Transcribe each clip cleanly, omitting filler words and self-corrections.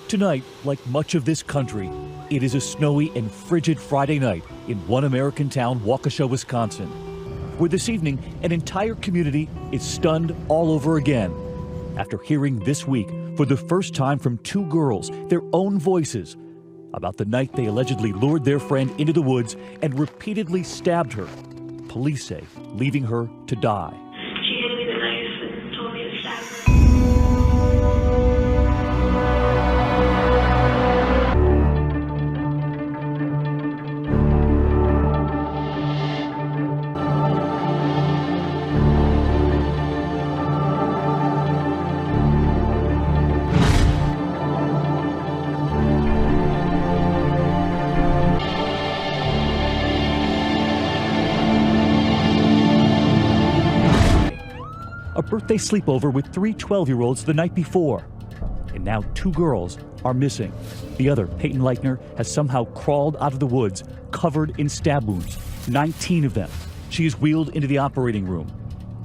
Tonight, like much of this country, it is a snowy and frigid Friday night in one American town, Waukesha, Wisconsin, where this evening an entire community is stunned all over again after hearing this week, for the first time from two girls, their own voices about the night they allegedly lured their friend into the woods and repeatedly stabbed her, police say, leaving her to die. She handed me the knife and told me to stab her. A birthday sleepover with three 12-year-olds the night before. And now two girls are missing. The other, Peyton Leichner, has somehow crawled out of the woods, covered in stab wounds, 19 of them. She is wheeled into the operating room.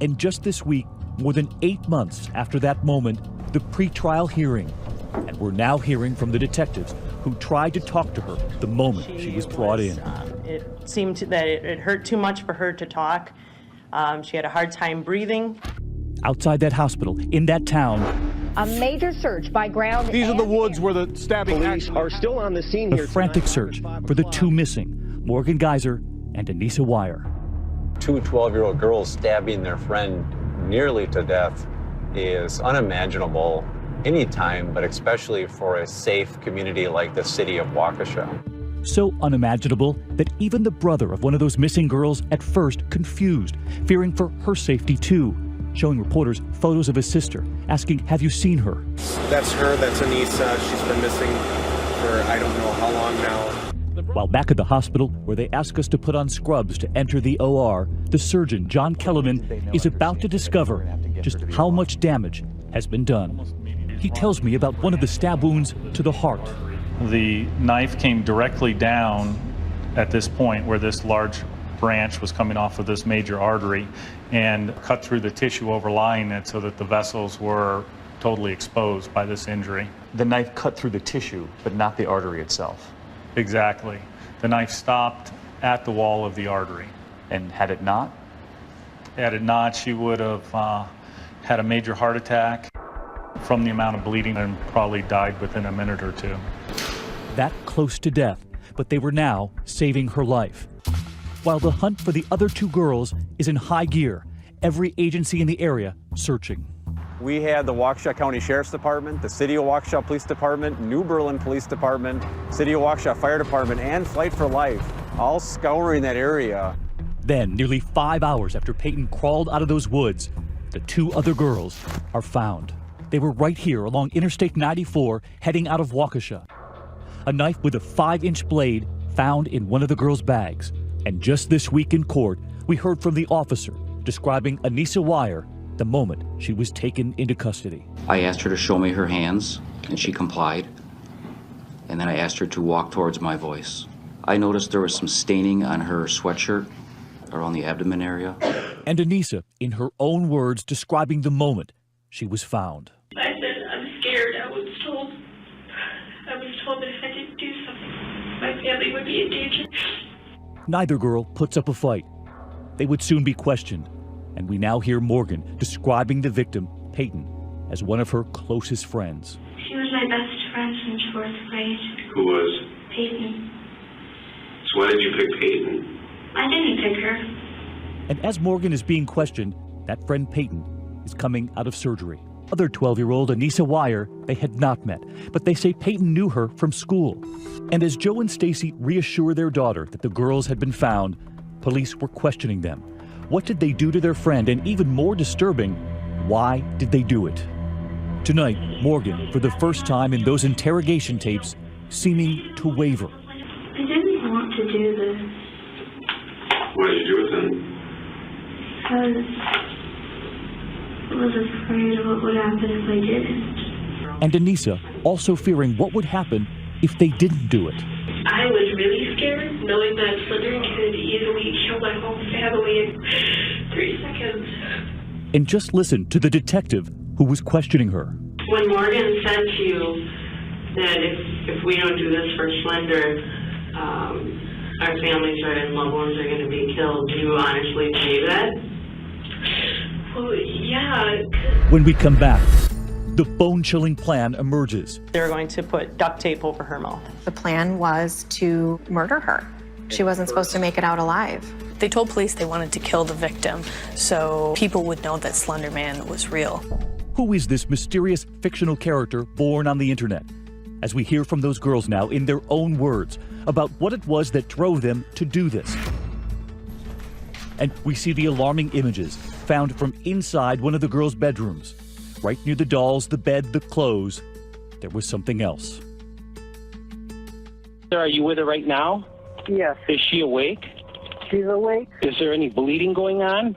And just this week, more than 8 months after that moment, the pretrial hearing. And we're now hearing from the detectives who tried to talk to her the moment she was brought in. It seemed that it hurt too much for her to talk. She had a hard time breathing. Outside that hospital, in that town, a major search by ground. These are the woods where the stabbing police are still on the scene here. A frantic search for the two missing, Morgan Geyser and Anissa Wire. Two 12-year-old girls stabbing their friend nearly to death is unimaginable anytime, but especially for a safe community like the city of Waukesha. So unimaginable that even the brother of one of those missing girls at first confused, fearing for her safety too, showing reporters photos of his sister, asking, have you seen her? That's her, that's Anissa. She's been missing for I don't know how long now. While back at the hospital, where they ask us to put on scrubs to enter the OR, the surgeon, John Kellerman, is about to discover just how much damage has been done. He tells me about one of the stab wounds to the heart. The knife came directly down at this point where this large branch was coming off of this major artery and cut through the tissue overlying it so that the vessels were totally exposed by this injury. The knife cut through the tissue, but not the artery itself. Exactly. The knife stopped at the wall of the artery. And had it not? Had it not, she would have had a major heart attack from the amount of bleeding and probably died within a minute or two. That close to death, but they were now saving her life. While the hunt for the other two girls is in high gear, every agency in the area searching. We had the Waukesha County Sheriff's Department, the City of Waukesha Police Department, New Berlin Police Department, City of Waukesha Fire Department, and Flight for Life, all scouring that area. Then, nearly 5 hours after Peyton crawled out of those woods, the two other girls are found. They were right here along Interstate 94, heading out of Waukesha. A knife with a 5-inch blade found in one of the girls' bags. And just this week in court, we heard from the officer describing Anissa Wire the moment she was taken into custody. I asked her to show me her hands, and she complied. And then I asked her to walk towards my voice. I noticed there was some staining on her sweatshirt around the abdomen area. And Anissa, in her own words, describing the moment she was found. I said, I'm scared. I was told that if I didn't do something, my family would be in danger. Neither girl puts up a fight. They would soon be questioned. And we now hear Morgan describing the victim, Peyton, as one of her closest friends. She was my best friend since 4th grade. Who was? Peyton. So why did you pick Peyton? I didn't pick her. And as Morgan is being questioned, that friend Peyton is coming out of surgery. Other 12-year-old Anissa Wire they had not met, but they say Peyton knew her from school. And as Joe and Stacy reassure their daughter that the girls had been found, police were questioning them. What did they do to their friend? And even more disturbing, why did they do it? Tonight, Morgan, for the first time in those interrogation tapes, seeming to waver. I didn't want to do this. Why did you do it then? Because I was afraid of what would happen if I didn't. And Anissa also fearing what would happen if they didn't do it. I was really scared, knowing that Slender could easily kill my whole family in 3 seconds. And just listen to the detective who was questioning her. When Morgan said to that if we don't do this for Slender, our families and loved ones are going to be killed. Do you honestly believe that? Well, yeah. When we come back, the bone-chilling plan emerges. They were going to put duct tape over her mouth. The plan was to murder her. She wasn't supposed to make it out alive. They told police they wanted to kill the victim, so people would know that Slender Man was real. Who is this mysterious fictional character born on the internet? As we hear from those girls now in their own words about what it was that drove them to do this. And we see the alarming images found from inside one of the girls' bedrooms. Right near the dolls, the bed, the clothes, there was something else. Sir, are you with her right now? Yes. Is she awake? She's awake. Is there any bleeding going on?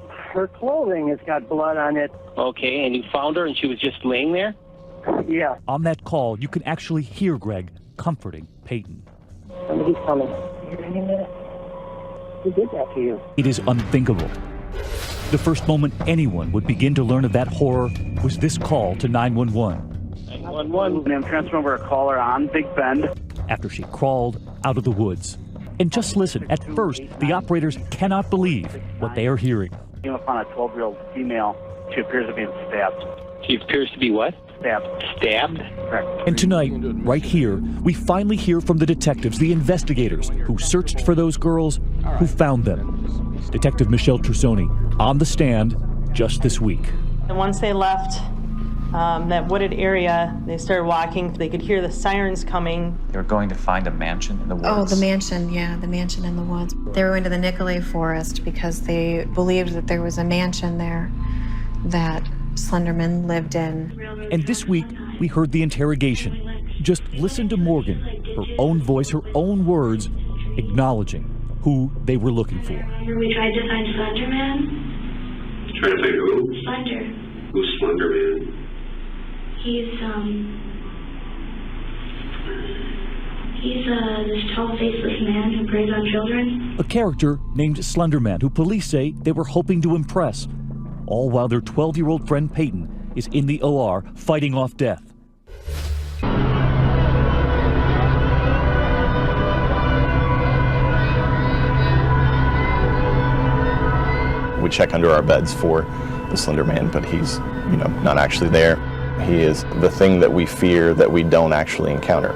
Her clothing has got blood on it. Okay, and you found her and she was just laying there? Yeah. On that call, you can actually hear Greg comforting Peyton. Somebody's coming. Any minute. Who did that to you? It is unthinkable. The first moment anyone would begin to learn of that horror was this call to 911. 911. I'm transferring over a caller on Big Bend. After she crawled out of the woods. And just listen, at first, the operators cannot believe what they are hearing. Came upon a 12-year-old female. She appears to be stabbed. She appears to be what? Stabbed. Stabbed? Correct. And tonight, right here, we finally hear from the detectives, the investigators, who searched for those girls, who found them. Detective Michelle Trussoni on the stand just this week. And once they left that wooded area, they started walking. They could hear the sirens coming. They were going to find a mansion in the woods. Oh, the mansion, yeah, the mansion in the woods. They were going to the Nicolay Forest because they believed that there was a mansion there that Slenderman lived in. And this week, we heard the interrogation. Just listen to Morgan, her own voice, her own words, acknowledging who they were looking for. We tried to find Slender Man. Trying to find who? Slender. Who's Slender Man? He's this tall, faceless man who preys on children. A character named Slender Man, who police say they were hoping to impress, all while their 12-year-old friend Peyton is in the OR fighting off death. We check under our beds for the Slender Man, but he's, not actually there. He is the thing that we fear that we don't actually encounter.